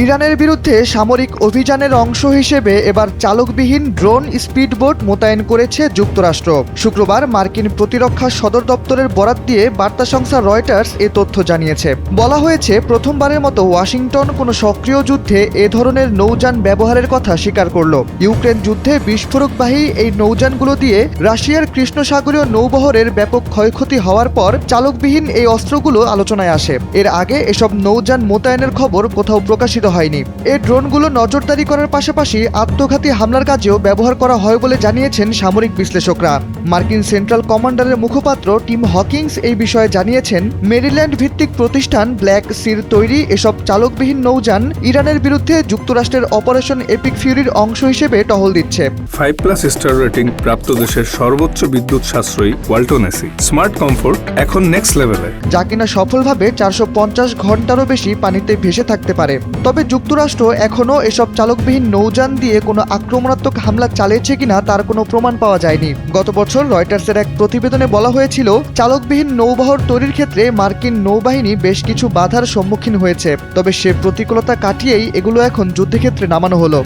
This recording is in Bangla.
ইরানের বিরুদ্ধে সামরিক অভিযানের অংশ হিসেবে এবার চালকবিহীন ড্রোন স্পিডবোট মোতায়েন করেছে যুক্তরাষ্ট্র। শুক্রবার মার্কিন প্রতিরক্ষা সদর দপ্তরের বরাত দিয়ে বার্তা সংস্থা রয়টার্স এ তথ্য জানিয়েছে। বলা হয়েছে, প্রথমবারের মতো ওয়াশিংটন কোনো সক্রিয় যুদ্ধে এ ধরনের নৌযান ব্যবহারের কথা স্বীকার করল। ইউক্রেন যুদ্ধে বিস্ফোরকবাহী এই নৌযানগুলো দিয়ে রাশিয়ার কৃষ্ণসাগরীয় নৌবহরের ব্যাপক ক্ষয়ক্ষতি হওয়ার পর চালকবিহীন এই অস্ত্রগুলো আলোচনায় আসে। এর আগে এসব নৌযান মোতায়েনের খবর কোথাও প্রকাশিত হয়নি। এই ড্রোনগুলো নজরদারি করার পাশাপাশি আত্মঘাতী হামলার কাজেও ব্যবহার করা হয় বলে জানিয়েছেন সামরিক বিশ্লেষকরা। মার্কিন সেন্ট্রাল কমান্ডারের মুখপাত্র টিম হকিংস এই বিষয়ে জানিয়েছেন, মেরিল্যান্ড ভিত্তিক প্রতিষ্ঠান ব্ল্যাক সির তৈরি এসব চালকবিহীন নৌযান ইরানের বিরুদ্ধে যুক্তরাষ্ট্রের অপারেশন এপিক ফিউরির অংশ হিসেবে টহল দিচ্ছে। 5+ স্টার রেটিং প্রাপ্ত দেশের সর্বোচ্চ বিদ্যুৎ সাশ্রয়ী ওয়ালটন এসি স্মার্ট কমফোর্ট এখন নেক্সট লেভেলে, যা কিনা সফলভাবে 450 ঘন্টারও বেশি পানিতে ভেসে থাকতে পারে। তবে যুক্তরাষ্ট্র এখনও এসব চালকবিহীন নৌযান দিয়ে কোনো আক্রমণাত্মক হামলা চালিয়েছে কিনা তার কোনো প্রমাণ পাওয়া যায়নি। গত বছর রয়টার্সের এক প্রতিবেদনে বলা হয়েছিল, চালকবিহীন নৌবহর তৈরির ক্ষেত্রে মার্কিন নৌবাহিনী বেশ কিছু বাধার সম্মুখীন হয়েছে। তবে সে প্রতিকূলতা কাটিয়েই এগুলো এখন যুদ্ধক্ষেত্রে নামানো হলো।